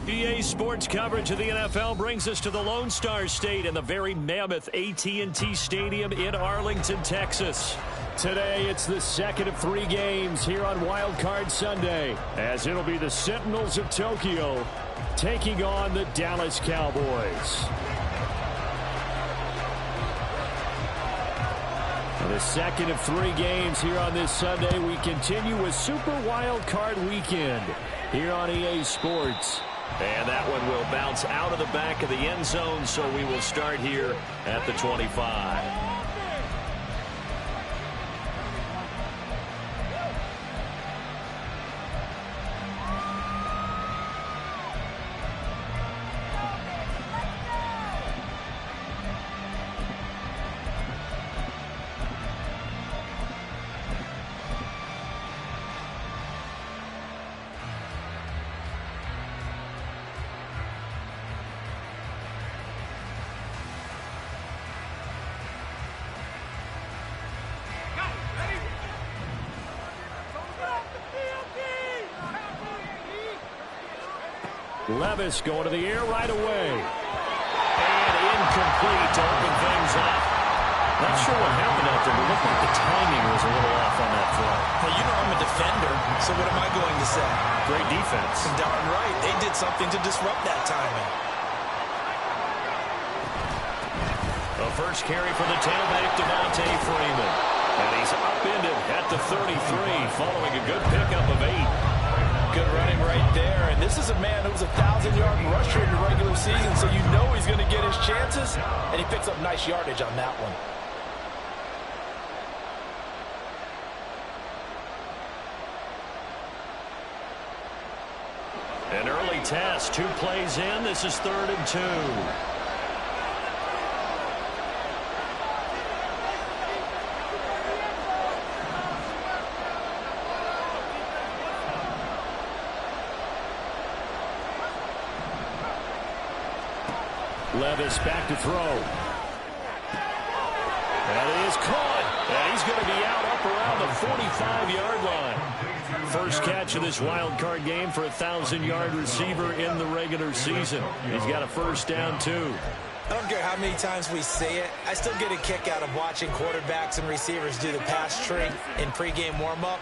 EA Sports coverage of the NFL brings us to the Lone Star State and the very mammoth AT&T Stadium in Arlington, Texas. Today, it's the second of 3 games here on Wild Card Sunday, as it'll be the Sentinels of Tokyo taking on the Dallas Cowboys. The second of 3 games here on this Sunday. We continue with Super Wild Card Weekend here on EA Sports. And that one will bounce out of the back of the end zone, so we will start here at the 25. Levis going to the air right away. And incomplete to open things up. Not sure what happened out there, but it looked like the timing was a little off on that throw. Hey, you know I'm a defender, so what am I going to say? Great defense. Darn right. They did something to disrupt that timing. The first carry for the tailback, Devontae Freeman. And he's upended at the 33 following a good pickup of 8. Good running right there. And this is a man who was a 1,000-yard rusher in the regular season, so you know he's going to get his chances. And he picks up nice yardage on that one. An early test. 2 plays in. This is 3rd and 2. Levis back to throw. That is caught. And he's going to be out up around the 45-yard line. First catch of this wild card game for a 1,000-yard receiver in the regular season. He's got a first down, too. I don't care how many times we say it. I still get a kick out of watching quarterbacks and receivers do the pass tree in pregame warm-up.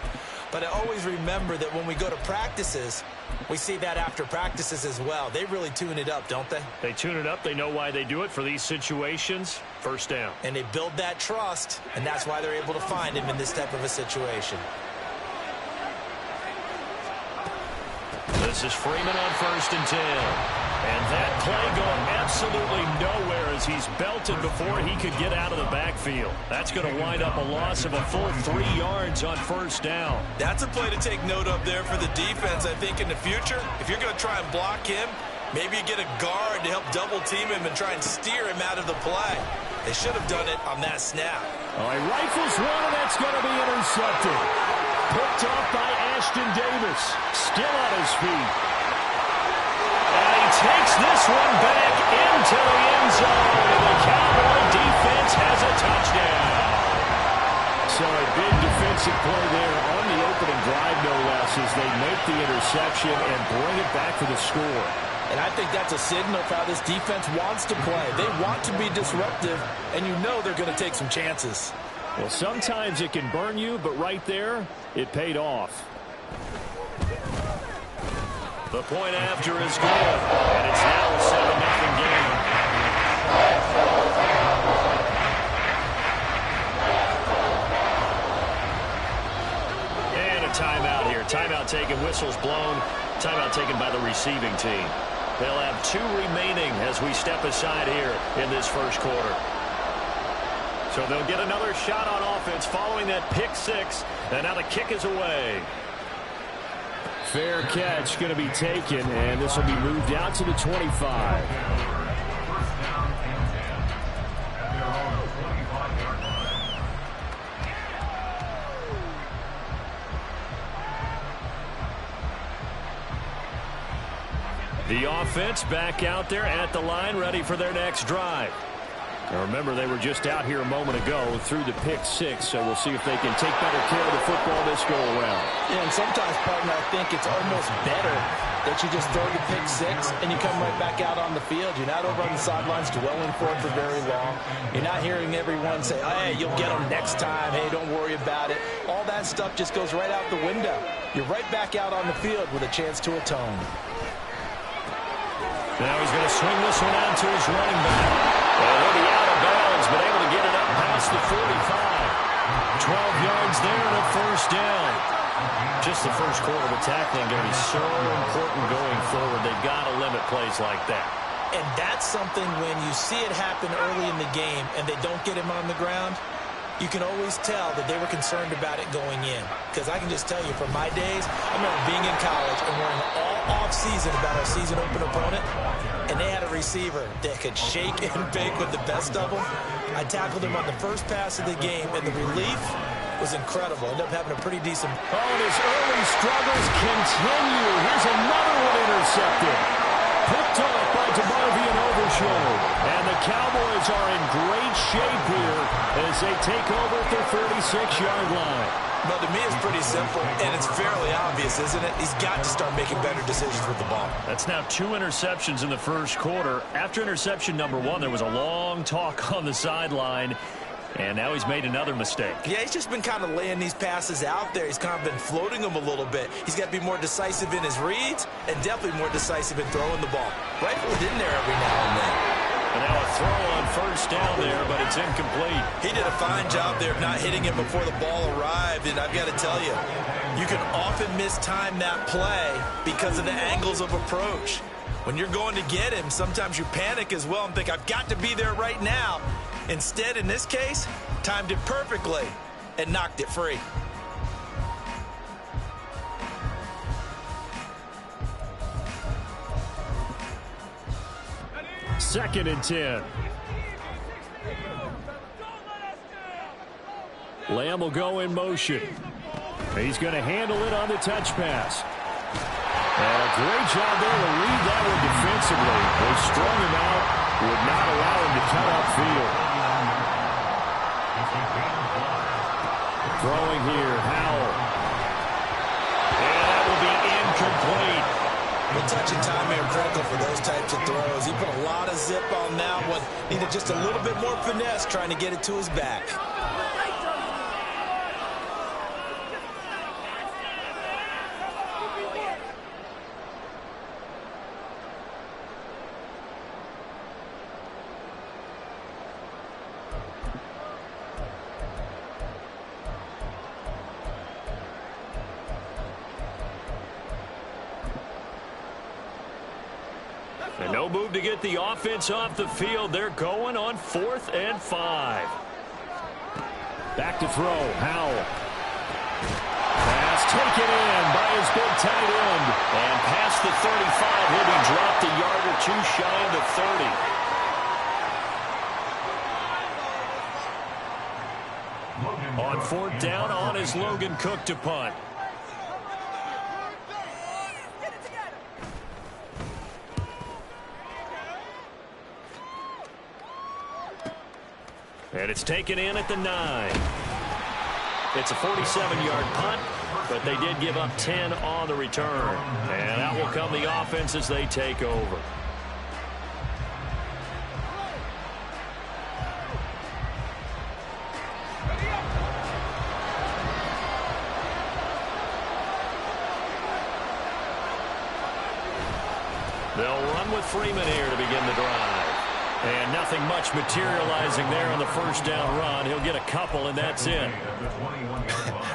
But I always remember that when we go to practices, we see that after practices as well. They really tune it up, don't they? They tune it up. They know why they do it for these situations. First down. And they build that trust, and that's why they're able to find him in this type of a situation. This is Freeman on 1st and 10. And that play going absolutely nowhere as he's belted before he could get out of the backfield. That's going to wind up a loss of a full 3 yards on 1st down. That's a play to take note of there for the defense, I think, in the future. If you're going to try and block him, maybe you get a guard to help double team him and try and steer him out of the play. They should have done it on that snap. Oh, he rifles one, and that's going to be intercepted. Picked off by Ashton Davis. Still on his feet. And he takes this one back into the end zone. And the Cowboy defense has a touchdown. So a big defensive play there on the opening drive, no less, as they make the interception and bring it back for the score. And I think that's a signal for how this defense wants to play. They want to be disruptive, and you know they're going to take some chances. Well, sometimes it can burn you, but right there, it paid off. The point after is good, and it's now a 7-0 game. And a timeout here. Timeout taken, whistles blown. Timeout taken by the receiving team. They'll have 2 remaining as we step aside here in this first quarter. So they'll get another shot on offense following that pick six. And now the kick is away. Fair catch going to be taken, and this will be moved out to the 25. The offense back out there at the line, ready for their next drive. Now remember, they were just out here a moment ago through the pick six, so we'll see if they can take better care of the football this go-around. Yeah, and sometimes, partner, I think it's almost better that you just throw the pick six and you come right back out on the field. You're not over on the sidelines dwelling for it for very long. You're not hearing everyone say, oh, hey, you'll get them next time. Hey, don't worry about it. All that stuff just goes right out the window. You're right back out on the field with a chance to atone. Now he's going to swing this one out to his running back. And he'll be out of bounds, but able to get it up past the 45. 12 yards there and a first down. Just the first quarter of the tackling going to be so important going forward. They've got to limit plays like that. And that's something when you see it happen early in the game and they don't get him on the ground, you can always tell that they were concerned about it going in. Because I can just tell you, from my days, I remember being in college and worrying all off-season about our season-open opponent, and they had a receiver that could shake and bake with the best of them. I tackled him on the first pass of the game, and the relief was incredible. Ended up having a pretty decent... Oh, and his early struggles continue. Here's another one intercepted. Picked off by DeMarvion Overshow. And the Cowboys are in great shape here as they take over at their 36-yard line. But to me, it's pretty simple, and it's fairly obvious, isn't it? He's got to start making better decisions with the ball. That's now 2 interceptions in the first quarter. After interception number 1, there was a long talk on the sideline. And now he's made another mistake. Yeah, he's just been kind of laying these passes out there. He's kind of been floating them a little bit. He's got to be more decisive in his reads and definitely more decisive in throwing the ball. Rifle it in there every now and then. And now a throw on first down there, but it's incomplete. He did a fine job there of not hitting him before the ball arrived. And I've got to tell you, you can often mistime that play because of the angles of approach. When you're going to get him, sometimes you panic as well and think, I've got to be there right now. Instead, in this case, timed it perfectly and knocked it free. Second and 10. Lamb will go in motion. He's going to handle it on the touch pass. And a great job there to read that one defensively. They strung him out, would not allow him to cut upfield. Throwing here, Howell. And that will be incomplete. The touch and time are critical for those types of throws. He put a lot of zip on that one. Needed just a little bit more finesse trying to get it to his back. And no move to get the offense off the field. They're going on 4th and 5. Back to throw, Howell. Pass taken in by his big tight end. And past the 35, he'll be dropped a yard or 2 shy of the 30. On 4th down, on is Logan Cook to punt. And it's taken in at the 9. It's a 47-yard punt, but they did give up 10 on the return. And out will come the offense as they take over. They'll run with Freeman here to begin the drive. And nothing much materializing there on the first down run. He'll get a couple, and that's it.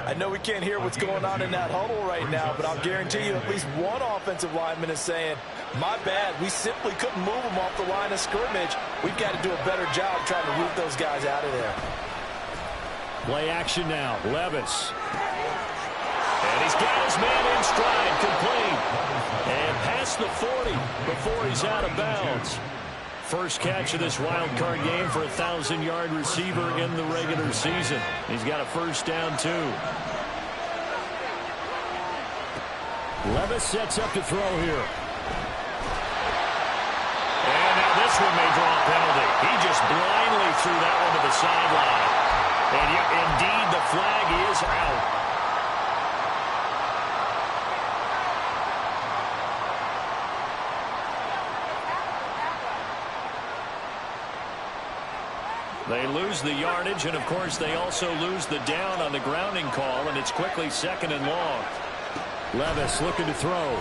I know we can't hear what's going on in that huddle right now, but I'll guarantee you at least one offensive lineman is saying, my bad, we simply couldn't move them off the line of scrimmage. We've got to do a better job trying to root those guys out of there. Play action now. Levis. And he's got his man in stride, complete. And past the 40 before he's out of bounds. First catch of this wild card game for a 1,000-yard receiver in the regular season. He's got a first down, too. Levis sets up to throw here. And now this one may draw a penalty. He just blindly threw that one to the sideline. And indeed, the flag is out. They lose the yardage, and of course they also lose the down on the grounding call, and it's quickly 2nd and long. Levis looking to throw. And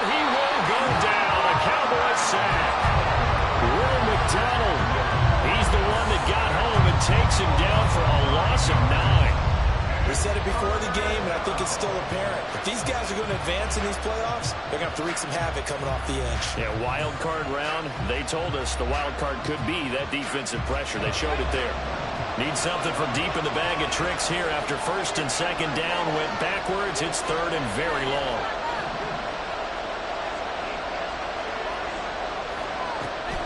he will go down. A Cowboys sack. Will McDonald. He's the one that got home and takes him down for a loss of 9. We said it before the game, and I think it's still apparent. If these guys are going to advance in these playoffs, they're going to have to wreak some havoc coming off the edge. Yeah, wild card round. They told us the wild card could be that defensive pressure. They showed it there. Need something from deep in the bag of tricks here after 1st and 2nd down. Went backwards. It's 3rd and very long.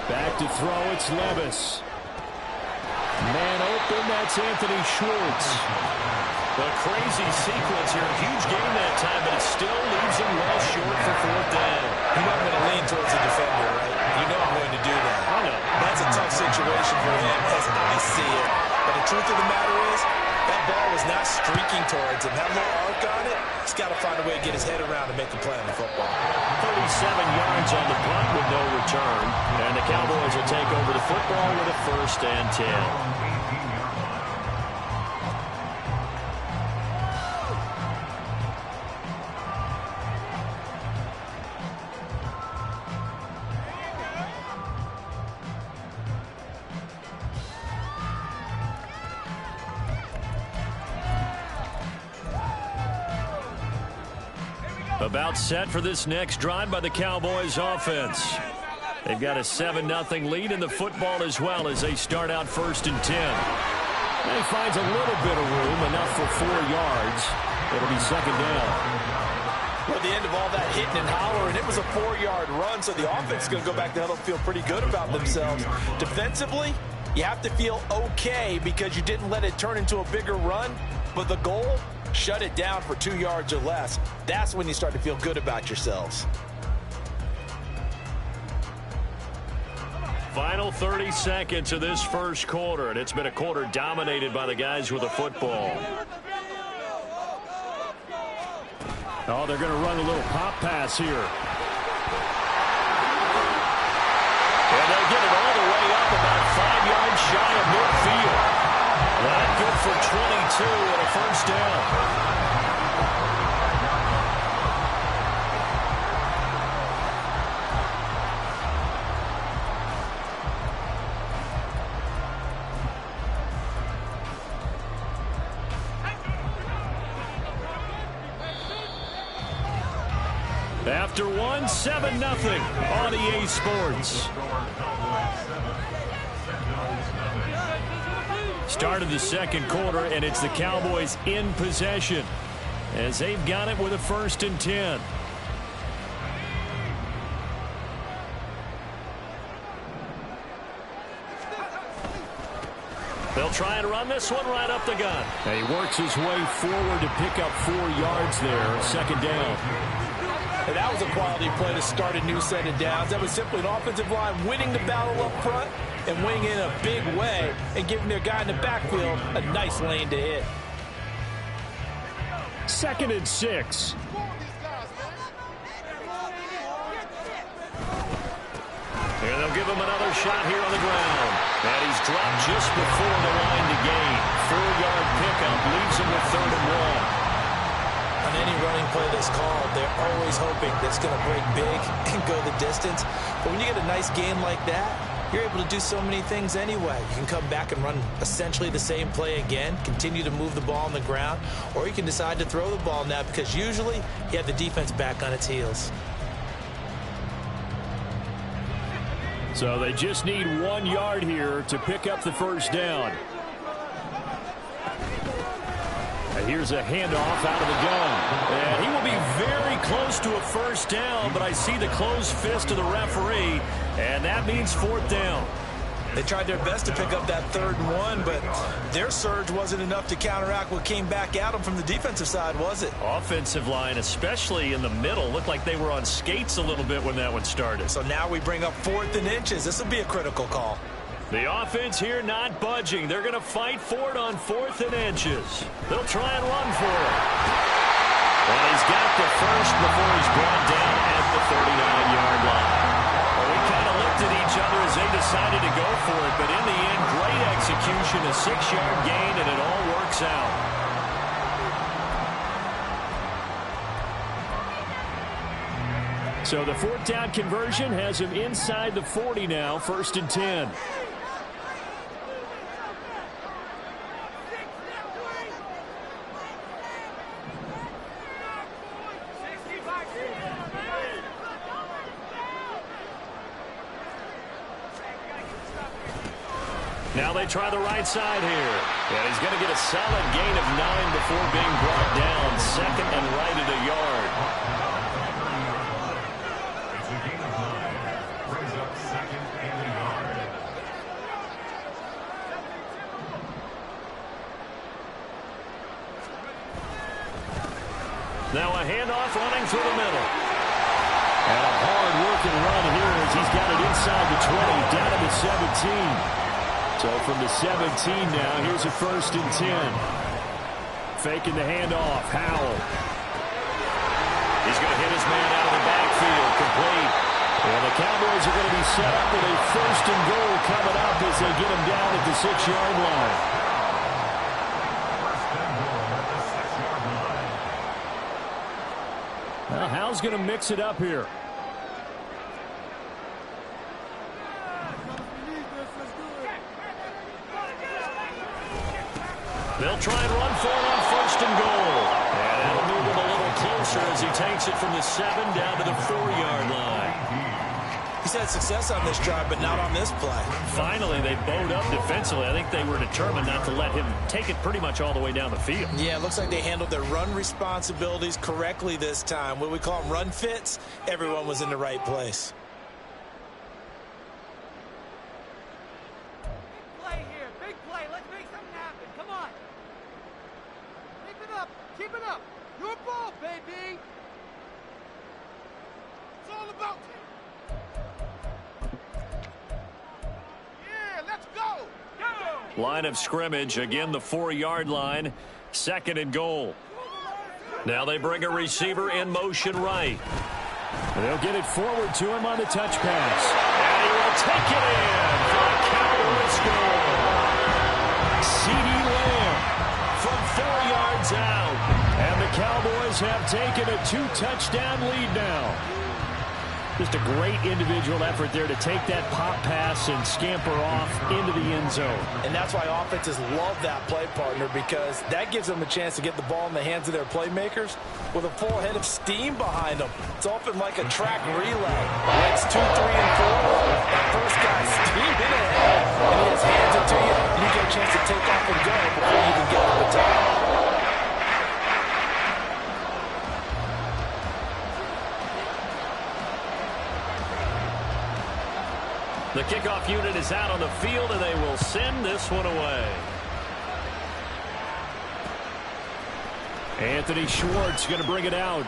Back to throw. It's Levis. Man open. That's Anthony Schwartz. The crazy sequence here. Huge game that time, but it still leaves him well short for 4th down. You know I'm going to lean towards the defender, right? You know I'm going to do that. I know. That's a tough situation for him as I see it. But the truth of the matter is, that ball was not streaking towards him. Had a little arc on it. He's got to find a way to get his head around and make a play on the football. 37 yards on the punt with no return. And the Cowboys will take over the football with a 1st and 10. About set for this next drive by the Cowboys offense. They've got a 7-0 lead in the football as well as they start out 1st and 10. And he finds a little bit of room, enough for 4 yards. It'll be 2nd down. Well, at the end of all that hitting and hollering, it was a 4-yard run, so the offense is going to go back to huddle and feel pretty good about themselves. Defensively, you have to feel okay because you didn't let it turn into a bigger run, but the goal, shut it down for 2 yards or less. That's when you start to feel good about yourselves. Final 30 seconds of this first quarter, and it's been a quarter dominated by the guys with the football. Oh, they're going to run a little pop pass here. And they'll get it all the way up about 5 yards shy of midfield. Not good for 22 and a first down. After 7-0 on EA Sports. Start of the second quarter, and it's the Cowboys in possession as they've got it with a 1st and 10. They'll try and run this one right up the gun. And he works his way forward to pick up 4 yards there, 2nd down. And that was a quality play to start a new set of downs. That was simply an offensive line winning the battle up front and winning in a big way and giving their guy in the backfield a nice lane to hit. 2nd and 6. And they'll give him another shot here on the ground. And he's dropped just before the line to gain. 4-yard pickup leaves him with 3rd and 1. On any running play that's called, they're always hoping that it's going to break big and go the distance. But when you get a nice game like that, you're able to do so many things anyway. You can come back and run essentially the same play again, continue to move the ball on the ground, or you can decide to throw the ball now because usually you have the defense back on its heels. So they just need 1 yard here to pick up the first down. Here's a handoff out of the gun. And he will be very close to a first down, but I see the closed fist of the referee, and that means fourth down. They tried their best to pick up that 3rd and 1, but their surge wasn't enough to counteract what came back at them from the defensive side, was it? Offensive line, especially in the middle, looked like they were on skates a little bit when that one started. So now we bring up 4th and inches. This will be a critical call. The offense here not budging. They're going to fight for it on 4th and inches. They'll try and run for it. And he's got the first before he's brought down at the 39-yard line. Well, we kind of looked at each other as they decided to go for it, but in the end, great execution, a 6-yard gain, and it all works out. So the 4th down conversion has him inside the 40 now, 1st and 10. Now they try the right side here. And he's going to get a solid gain of 9 before being brought down. 2nd and right at a yard. It's a gain of 9. Brings up 2nd and a yard. Now a handoff running through the middle. And a hard-working run here as he's got it inside the 20, down to the 17. So from the 17 now, here's a 1st and 10. Faking the handoff, Howell. He's going to hit his man out of the backfield, complete. And the Cowboys are going to be set up with a 1st and goal coming up as they get him down at the 6-yard line. Well, Howell's going to mix it up here. They'll try and run for it on 1st and goal. And that'll move him a little closer as he takes it from the 7 down to the 4-yard line. He's had success on this drive, but not on this play. Finally, they bowed up defensively. I think they were determined not to let him take it pretty much all the way down the field. Yeah, it looks like they handled their run responsibilities correctly this time. What we call them run fits, everyone was in the right place. Keep it up. Your ball, baby. It's all about it. Yeah, let's go. Go. Line of scrimmage, again the 4-yard line. 2nd and goal. Now they bring a receiver in motion right. They'll get it forward to him on the touch pass. And he will take it in for a Cowboys score. C.D. Lamb from 4 yards out. And the Cowboys have taken a 2-touchdown lead now. Just a great individual effort there to take that pop pass and scamper off into the end zone. And that's why offenses love that play, partner, because that gives them a chance to get the ball in the hands of their playmakers with a full head of steam behind them. It's often like a track relay. Legs 2, 3, and 4. That first guy's steaming ahead, and he just hands it to you, and you get a chance to take off and go before you even get to the top. The kickoff unit is out on the field, and they will send this one away. Anthony Schwartz going to bring it out.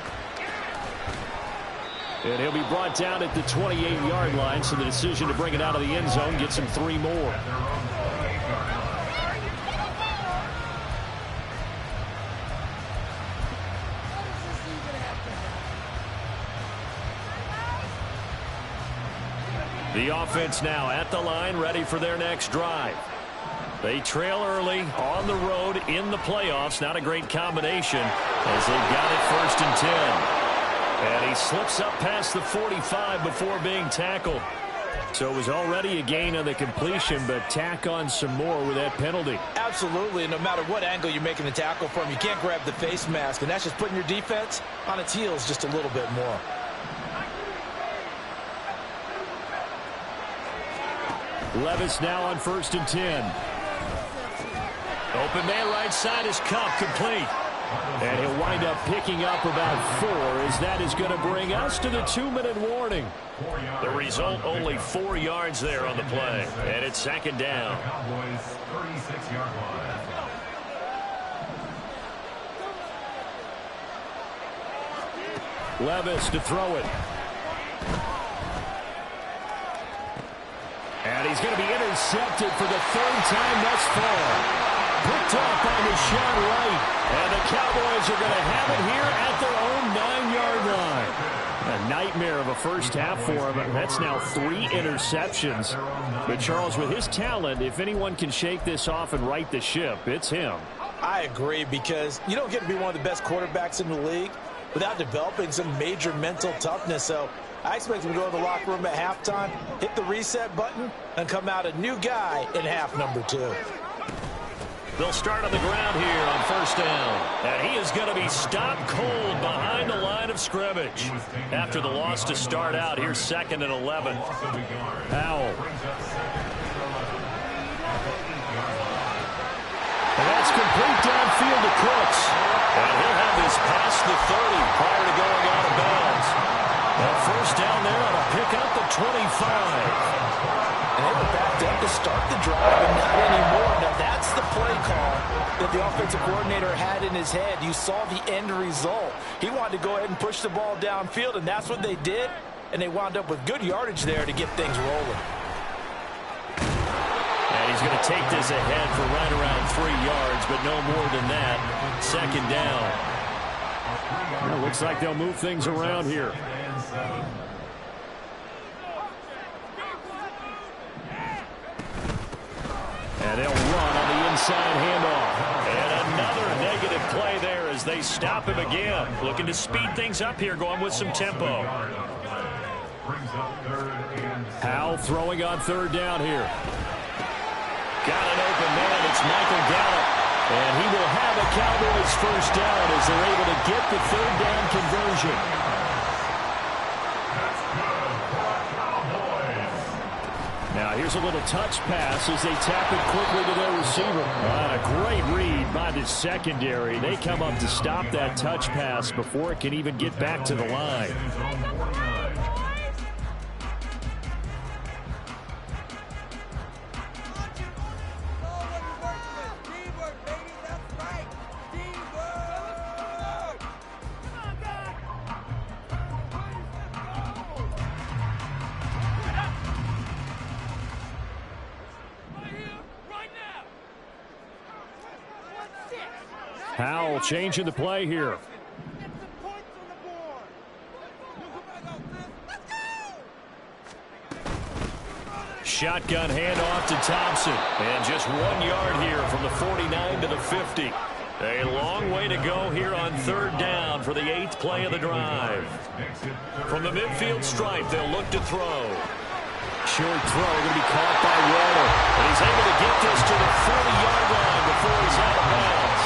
And he'll be brought down at the 28-yard line, so the decision to bring it out of the end zone gets him 3 more. The offense now at the line, ready for their next drive. They trail early on the road in the playoffs. Not a great combination as they've got it 1st and 10. And he slips up past the 45 before being tackled. So it was already a gain on the completion, but tack on some more with that penalty. Absolutely, and no matter what angle you're making the tackle from, you can't grab the face mask, and that's just putting your defense on its heels just a little bit more. Levis now on 1st and 10. Open man right side is Cup, complete. And he'll wind up picking up about 4, as that is going to bring us to the 2-minute warning. The result, only 4 yards there on the play. And it's second down. Cowboys 36-yard line. Levis to throw it. And he's going to be intercepted for the 3rd time thus far. Picked off by Deshaun Wright. And the Cowboys are going to have it here at their own 9-yard line. A nightmare of a first half for him. That's now 3 interceptions. But Charles, with his talent, if anyone can shake this off and right the ship, it's him. I agree, because you don't get to be one of the best quarterbacks in the league without developing some major mental toughness. So I expect him to go in the locker room at halftime, hit the reset button, and come out a new guy in half number 2. They'll start on the ground here on first down. And he is going to be stopped cold behind the line of scrimmage. After the loss to start out, here's 2nd and 11. Powell. And that's complete downfield to Cooks. And he'll have this past the 30 prior to going out of bounds. That first down there on a pick up the 25. And they were backed up to start the drive, but not anymore. Now, that's the play call that the offensive coordinator had in his head. You saw the end result. He wanted to go ahead and push the ball downfield, and that's what they did. And they wound up with good yardage there to get things rolling. And he's going to take this ahead for right around 3 yards, but no more than that. Second down. Well, looks like they'll move things around here. And they'll run on the inside handoff. And another negative play there as they stop him again. Looking to speed things up here, going with some tempo. Powell throwing on 3rd down here. Got an open man. It's Michael Gallup. And he will have a Cowboys first down as they're able to get the 3rd down conversion. Now here's a little touch pass as they tap it quickly to their receiver. A great read by the secondary. They come up to stop that touch pass before it can even get back to the line. Powell changing the play here. Shotgun handoff to Thompson. And just 1 yard here from the 49 to the 50. A long way to go here on 3rd down for the 8th play of the drive. From the midfield stripe, they'll look to throw. Short throw going to be caught by Waddle. And he's able to get this to the 40-yard line before he's out of bounds.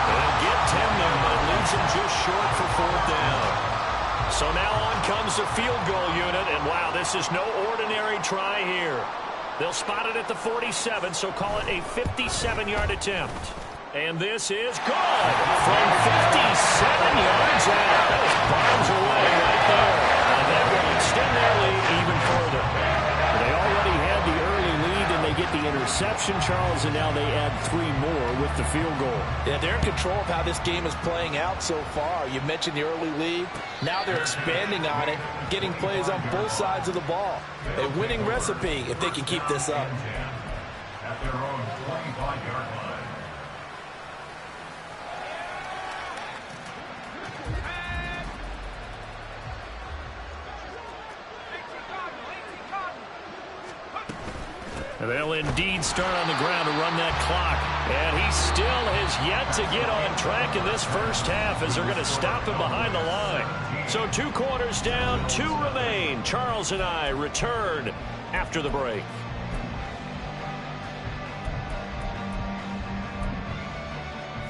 And get 10 there, but it leaves him just short for 4th down. So now on comes the field goal unit, and wow, this is no ordinary try here. They'll spot it at the 47, so call it a 57-yard attempt. And this is good from 57 yards out. That was bombs away right there. And that will extend their lead even further. They already had the early lead, and they get the interception, Charles, and now they add 3 more with the field goal. Yeah, they're in control of how this game is playing out so far. You mentioned the early lead. Now they're expanding on it, getting plays on both sides of the ball. A winning recipe if they can keep this up. At their own 25-yard line. They'll indeed start on the ground to run that clock. And he still has yet to get on track in this first half as they're going to stop him behind the line. So 2 quarters down, 2 remain. Charles and I return after the break.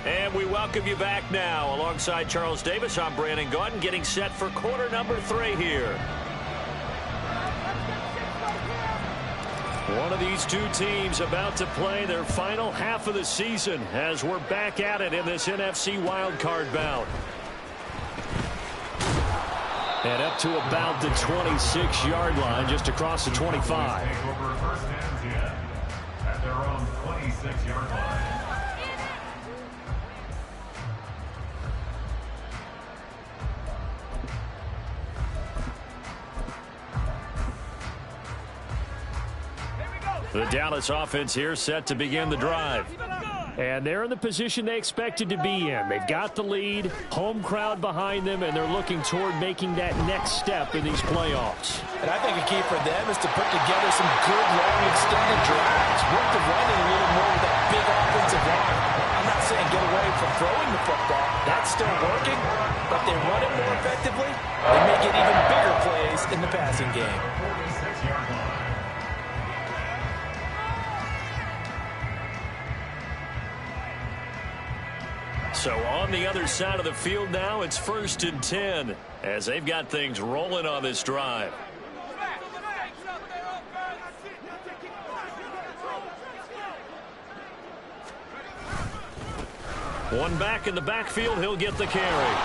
And we welcome you back now. Alongside Charles Davis, I'm Brandon Gaudin, getting set for quarter number 3 here. One of these two teams about to play their final half of the season as we're back at it in this NFC wildcard bout. And up to about the 26-yard line, just across the 25. At their own 26-yard line. The Dallas offense here set to begin the drive. And they're in the position they expected to be in. They've got the lead, home crowd behind them, and they're looking toward making that next step in these playoffs. And I think a key for them is to put together some good, long, extended drives. Work the running a little more with that big offensive line. I'm not saying get away from throwing the football. That's still working. But if they run it more effectively, they may get even bigger plays in the passing game. 46-yard line. So on the other side of the field now, it's 1st and 10 as they've got things rolling on this drive. One back in the backfield, he'll get the carry.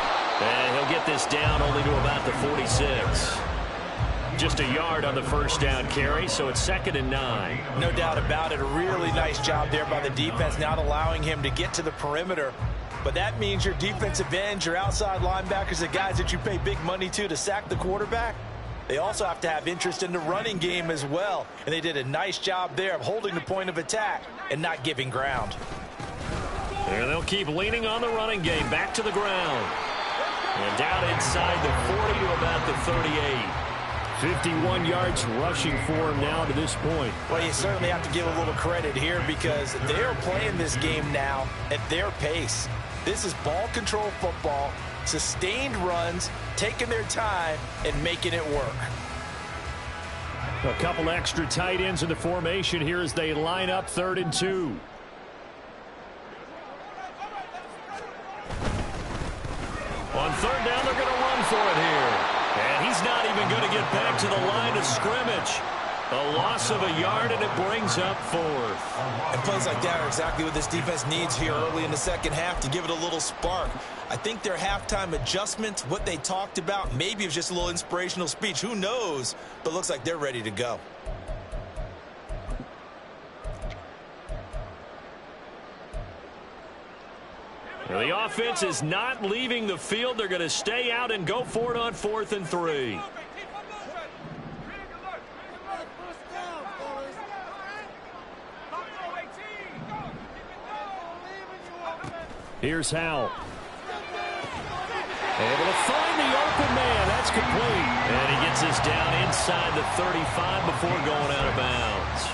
And he'll get this down only to about the 46. Just a yard on the first down carry, so it's 2nd and 9. No doubt about it. A really nice job there by the defense, not allowing him to get to the perimeter. But that means your defensive ends, your outside linebackers, the guys that you pay big money to sack the quarterback, they also have to have interest in the running game as well. And they did a nice job there of holding the point of attack and not giving ground. And they'll keep leaning on the running game back to the ground. And down inside the 40 to about the 38. 51 yards rushing for him now to this point. Well, you certainly have to give a little credit here because they're playing this game now at their pace. This is ball control football, sustained runs, taking their time, and making it work. A couple extra tight ends in the formation here as they line up 3rd and 2. On 3rd down, they're going to run for it here. And he's not even going to get back to the line of scrimmage. A loss of a yard, and it brings up 4th. And plays like that are exactly what this defense needs here early in the second half to give it a little spark. I think their halftime adjustments, what they talked about, maybe it was just a little inspirational speech. Who knows? But looks like they're ready to go. Well, the offense is not leaving the field. They're going to stay out and go for it on 4th and 3. Here's Howell. Able to find the open man. That's complete. And he gets this down inside the 35 before going out of bounds.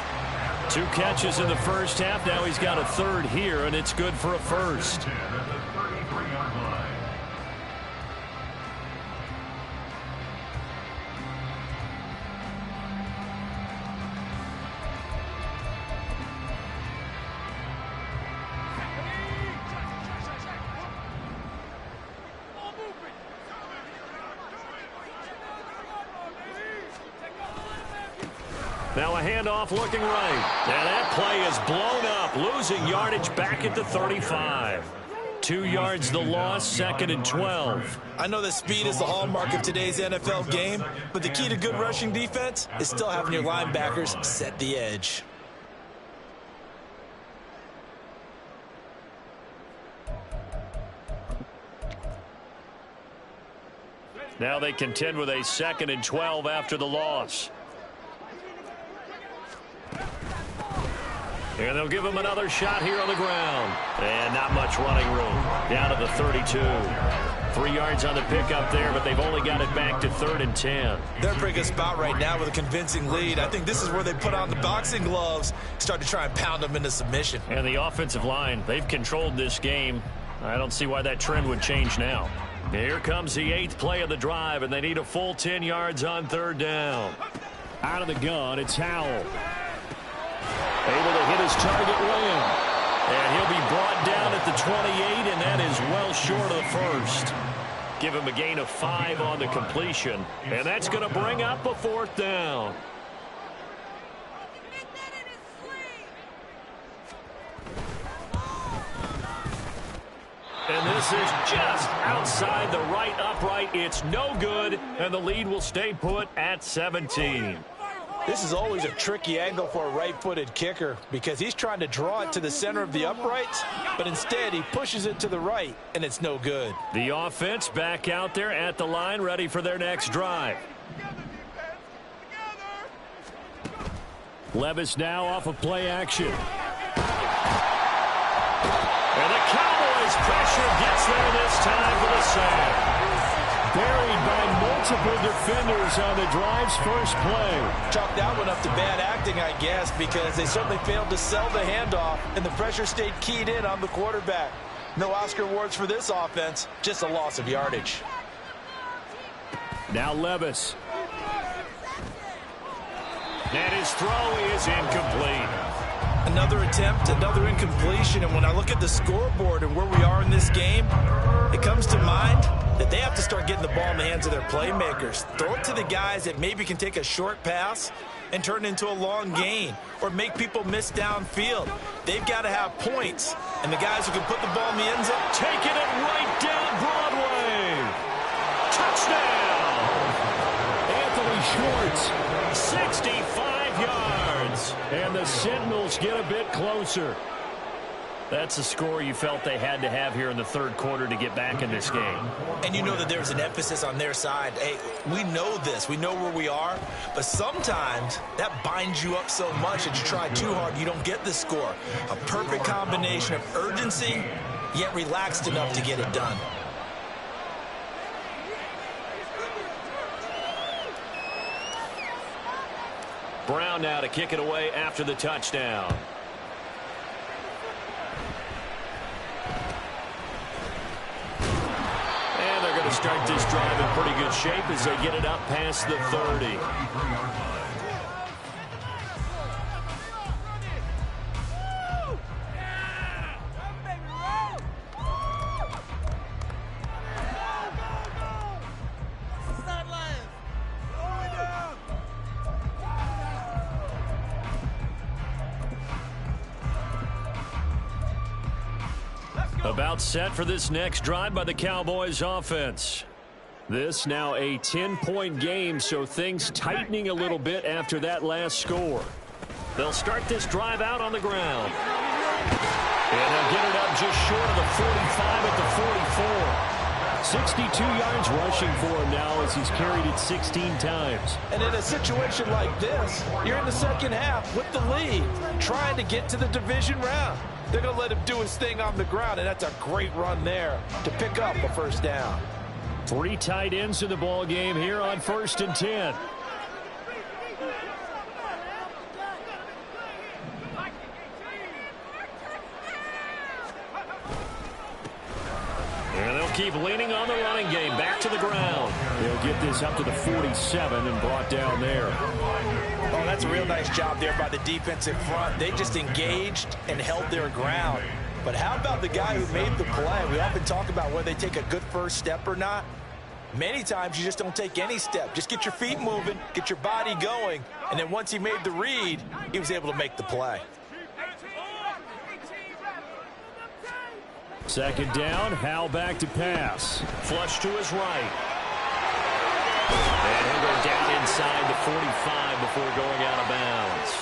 2 catches in the first half. Now he's got a 3rd here, and it's good for a 1st. Now a handoff looking right. And that play is blown up, losing yardage back at the 35. 2 yards the loss, 2nd and 12. I know that speed is the hallmark of today's NFL game, but the key to good rushing defense is still having your linebackers set the edge. Now they contend with a 2nd and 12 after the loss. And they'll give him another shot here on the ground. And not much running room. Down to the 32. 3 yards on the pickup there, but they've only got it back to 3rd and 10. They're in a pretty good spot right now with a convincing lead. I think this is where they put on the boxing gloves, start to try and pound them into submission. And the offensive line, they've controlled this game. I don't see why that trend would change now. Here comes the 8th play of the drive, and they need a full 10 yards on 3rd down. Out of the gun, it's Howell. Able to hit his target Lamb. And he'll be brought down at the 28, and that is well short of the 1st. Give him a gain of 5 on the completion. And that's going to bring up a 4th down. is just outside the right upright. It's no good, and the lead will stay put at 17. This is always a tricky angle for a right-footed kicker because he's trying to draw it to the center of the uprights, but instead he pushes it to the right, and it's no good. The offense back out there at the line, ready for their next drive. Levis now off of play action. And the Cowboys' pressure gets there this time for the sack. Buried by multiple defenders on the drive's first play. Chalk that one up to bad acting, I guess, because they certainly failed to sell the handoff, and the pressure stayed keyed in on the quarterback. No Oscar awards for this offense, just a loss of yardage. Now Levis. And his throw is incomplete. Another attempt, another incompletion, and when I look at the scoreboard and where we are in this game, it comes to mind that they have to start getting the ball in the hands of their playmakers. Throw it to the guys that maybe can take a short pass and turn it into a long gain or make people miss downfield. They've got to have points, and the guys who can put the ball in the end zone, taking it right down Broadway. Touchdown! Anthony Schwartz, 65 yards. And the Sentinels get a bit closer. That's a score you felt they had to have here in the third quarter to get back in this game. And you know that there's an emphasis on their side. Hey, we know this. We know where we are. But sometimes that binds you up so much that you try too hard, you don't get the score. A perfect combination of urgency, yet relaxed enough to get it done. Brown now to kick it away after the touchdown. And they're going to start this drive in pretty good shape as they get it up past the 30. About set for this next drive by the Cowboys offense. This now a 10-point game, so things tightening a little bit after that last score. They'll start this drive out on the ground. And they'll get it up just short of the 45 at the 44. 62 yards rushing for him now as he's carried it 16 times. And in a situation like this, you're in the second half with the lead, trying to get to the division round. They're going to let him do his thing on the ground, and that's a great run there to pick up a first down. 3 tight ends in the ball game here on 1st and 10. And they'll keep leaning on the running game. Back to the ground. They'll get this up to the 47 and brought down there. Oh, that's a real nice job there by the defensive front. They just engaged and held their ground. But how about the guy who made the play? We often talk about whether they take a good first step or not. Many times you just don't take any step. Just get your feet moving, get your body going, and then once he made the read, he was able to make the play. Second down, Howell back to pass. Flush to his right. And he'll go down inside the 45 before going out of bounds.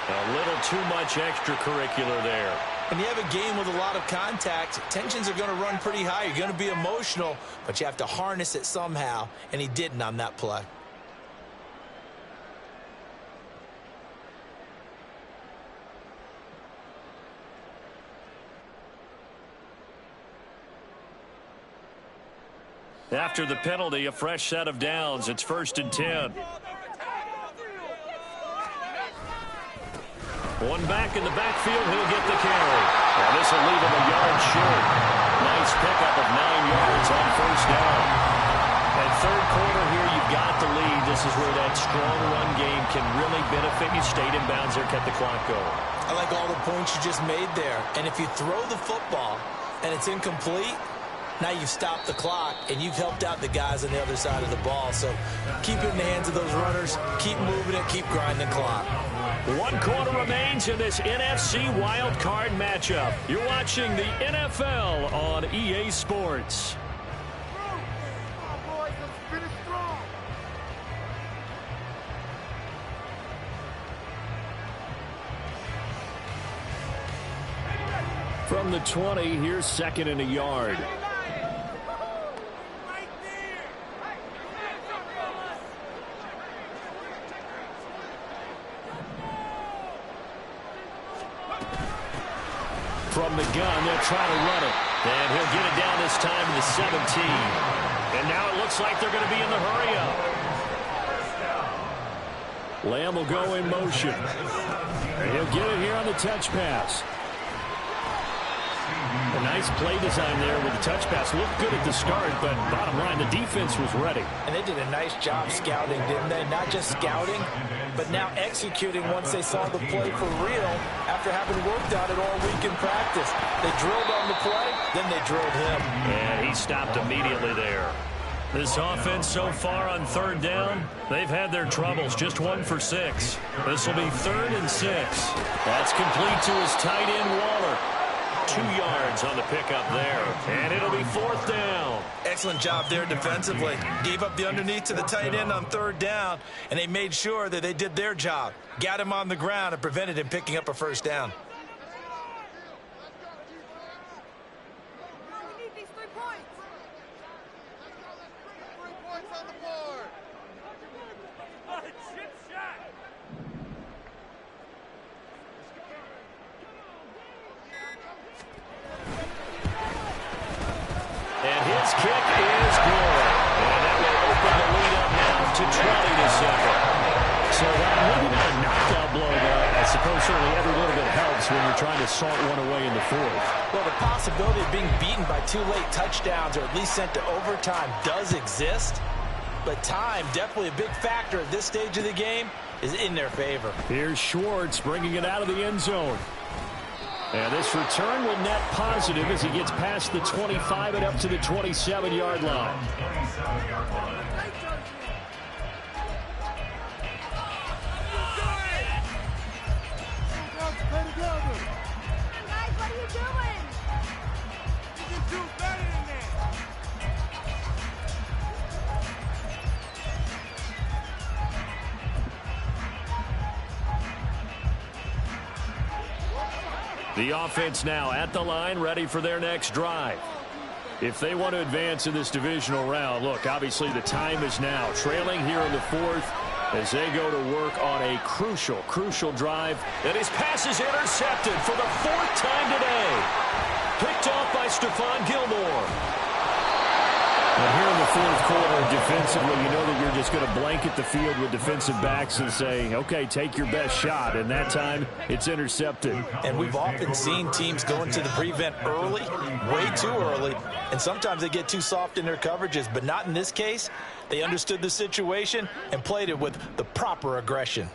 A little too much extracurricular there. When you have a game with a lot of contact, tensions are going to run pretty high. You're going to be emotional, but you have to harness it somehow, and he didn't on that play. After the penalty, a fresh set of downs. It's 1st and 10. One back in the backfield. He'll get the carry. Well, this will leave him a yard short. Nice pickup of 9 yards on 1st down. And third quarter here, you've got the lead. This is where that strong run game can really benefit you. Stayed in bounds there, kept the clock going. I like all the points you just made there. And if you throw the football and it's incomplete, Now you've stopped the clock, and you've helped out the guys on the other side of the ball. So keep it in the hands of those runners. Keep moving it. Keep grinding the clock. 1 quarter remains in this NFC Wild Card matchup. You're watching the NFL on EA Sports. From the 20, here's 2nd and a yard. From the gun, they'll try to run it. And he'll get it down this time to the 17. And now it looks like they're going to be in the hurry-up. Lamb will go in motion. And he'll get it here on the touch pass. A nice play design there with the touch pass. Looked good at the start, but bottom line, the defense was ready. And they did a nice job scouting, didn't they? Not just scouting, but now executing once they saw the play for real after having worked on it all week in practice. They drilled on the play, then they drilled him. And he stopped immediately there. This offense so far on 3rd down, they've had their troubles. Just 1 for 6. This will be 3rd and 6. That's complete to his tight end, Waller. 2 yards on the pickup there. And it'll be 4th down. Excellent job there defensively. Gave up the underneath to the tight end on 3rd down, and they made sure that they did their job. Got him on the ground and prevented him picking up a 1st down. We need these 3 points. 3 points on the board. Chip shot. And his kick is good. And that will open the lead up now to 20-7. So maybe not a knockout blow, but I suppose certainly every little bit helps when you're trying to salt one away in the 4th. Well, the possibility of being beaten by 2 late touchdowns or at least sent to overtime does exist. But time, definitely a big factor at this stage of the game, is in their favor. Here's Schwartz bringing it out of the end zone. And this return will net positive as he gets past the 25 and up to the 27-yard line. Guys, what are you doing? You can do better than that. The offense now at the line, ready for their next drive. If they want to advance in this divisional round, look, obviously the time is now. Trailing here in the 4th as they go to work on a crucial drive. And his pass is intercepted for the 4th time today. Picked off by Stephon Gilmore. And here in the 4th quarter, defensively, you know that you're just going to blanket the field with defensive backs and say, okay, take your best shot. And that time, it's intercepted. And we've often seen teams go into the prevent early, way too early, and sometimes they get too soft in their coverages, but not in this case. They understood the situation and played it with the proper aggression.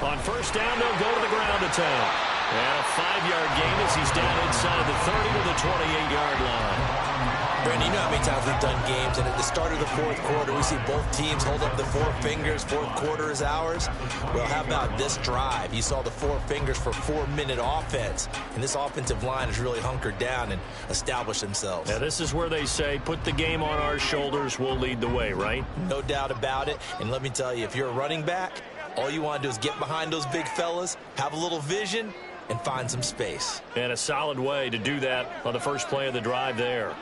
On 1st down, they'll go to the ground attack. And a 5-yard gain as he's down inside the 30 to the 28-yard line. Brandon, you know how many times we've done games, and at the start of the 4th quarter, we see both teams hold up the 4 fingers. 4th quarter is ours. Well, how about this drive? You saw the 4 fingers for 4-minute offense, and this offensive line has really hunkered down and established themselves. Now, this is where they say, put the game on our shoulders, we'll lead the way, right? No doubt about it, and let me tell you, if you're a running back, all you want to do is get behind those big fellas, have a little vision, and find some space. And a solid way to do that on the first play of the drive there.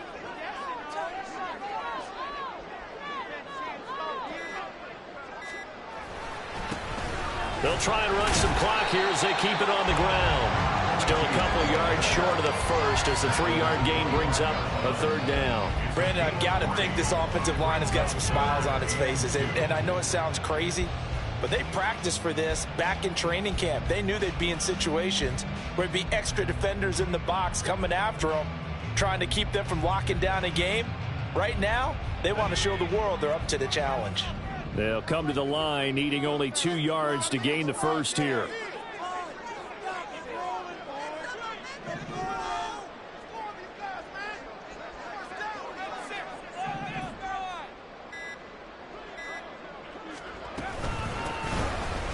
They'll try and run some clock here as they keep it on the ground. Still a couple yards short of the first as the 3-yard gain brings up a 3rd down. Brandon, I've got to think this offensive line has got some smiles on its faces. And I know it sounds crazy, but they practiced for this back in training camp. They knew they'd be in situations where there'd be extra defenders in the box coming after them, trying to keep them from locking down a game. Right now, they want to show the world they're up to the challenge. They'll come to the line, needing only 2 yards to gain the first here.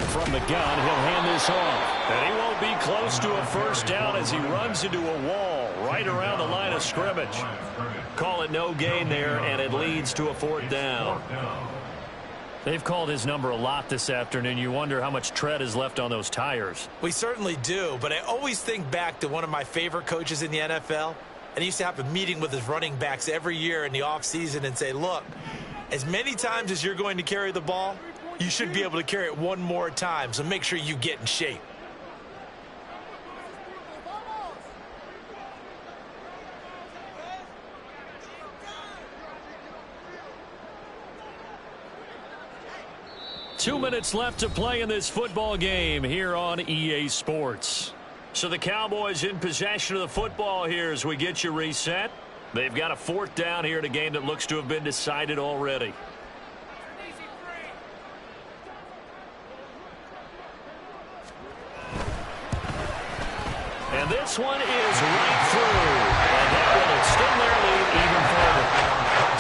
From the gun, he'll hand this off. And he won't be close to a first down as he runs into a wall right around the line of scrimmage. Call it no gain there, and it leads to a 4th down. They've called his number a lot this afternoon. You wonder how much tread is left on those tires. We certainly do, but I always think back to one of my favorite coaches in the NFL. And he used to have a meeting with his running backs every year in the offseason and say, look, as many times as you're going to carry the ball, you should be able to carry it one more time, so make sure you get in shape. Two minutes left to play in this football game here on EA Sports. So the Cowboys in possession of the football here as we get you reset. They've got a 4th down here in a game that looks to have been decided already. And this one is right through. And that will extend their lead even further.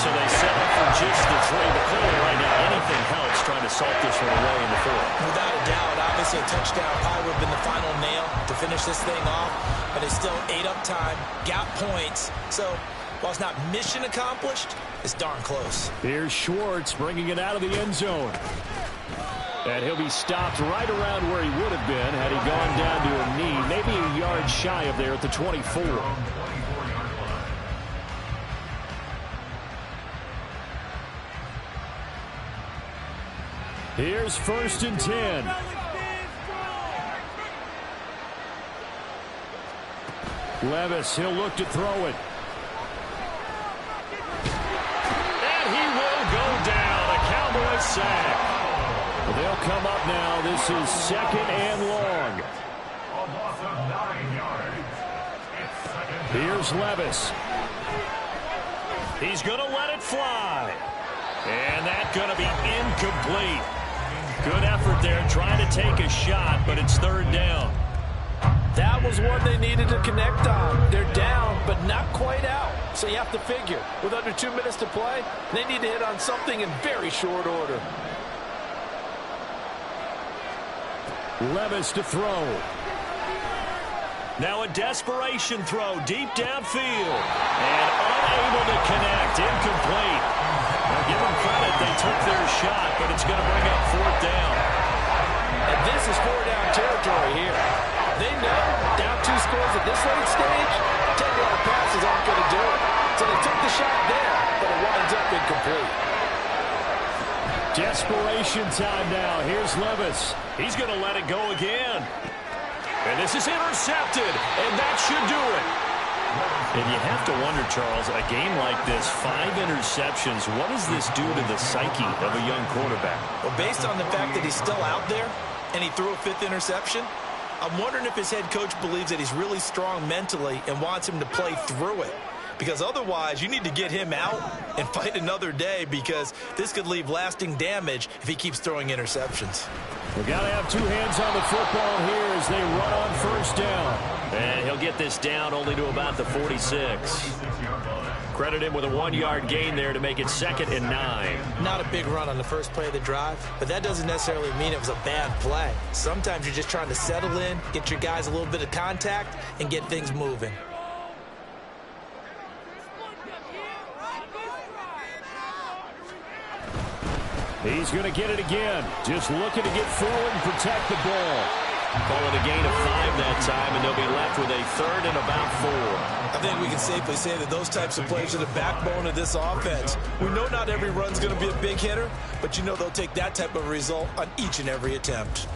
So they settle for just the 3. But clearly right now anything helps trying to salt this one away in the 4th. Without a doubt, obviously a touchdown probably would have been the final nail to finish this thing off. But they still ate up time, got points. So while it's not mission accomplished, it's darn close. Here's Schwartz bringing it out of the end zone. And he'll be stopped right around where he would have been had he gone down to a knee, maybe a yard shy of there at the 24. Here's 1st and 10. Levis, he'll look to throw it. And he will go down. A Cowboys sack. They'll come up now. This is 2nd and long. A loss of 9 yards. It's 2nd. Here's Levis. He's going to let it fly. And that's going to be incomplete. Good effort there trying to take a shot, but it's 3rd down. That was one they needed to connect on. They're down, but not quite out. So you have to figure, with under 2 minutes to play, they need to hit on something in very short order. Levis to throw. Now a desperation throw deep downfield. And unable to connect. Incomplete. Now give them credit. They took their shot, but it's going to bring up 4th down. And this is 4-down territory here. They know down 2 scores at this late stage, 10-yard passes aren't going to do it. So they took the shot there, but it winds up incomplete. Desperation time now. Here's Levis. He's going to let it go again. And this is intercepted, and that should do it. And you have to wonder, Charles, a game like this, 5 interceptions, what does this do to the psyche of a young quarterback? Well, based on the fact that he's still out there and he threw a 5th interception, I'm wondering if his head coach believes that he's really strong mentally and wants him to play through it. Because otherwise, you need to get him out and fight another day, because this could leave lasting damage if he keeps throwing interceptions. We've got to have 2 hands on the football here as they run on 1st down. And he'll get this down only to about the 46. Credit him with a 1-yard gain there to make it 2nd and 9. Not a big run on the first play of the drive, but that doesn't necessarily mean it was a bad play. Sometimes you're just trying to settle in, get your guys a little bit of contact, and get things moving. He's going to get it again. Just looking to get forward and protect the ball. Call it a gain of 5 that time, and they'll be left with a 3rd and about 4. I think we can safely say that those types of plays are the backbone of this offense. We know not every run's going to be a big hitter, but you know they'll take that type of result on each and every attempt.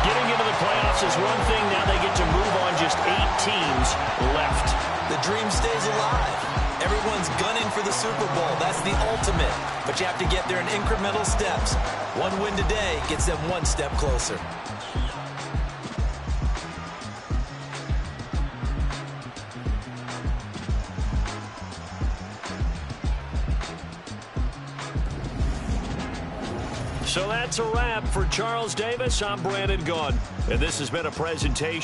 Getting into the playoffs is one thing. Now they get to move on. Just 8 teams left. The dream stays alive. Everyone's gunning for the Super Bowl. That's the ultimate. But you have to get there in incremental steps. One win today gets them 1 step closer. So that's a wrap for Charles Davis. I'm Brandon Gaudin, and this has been a presentation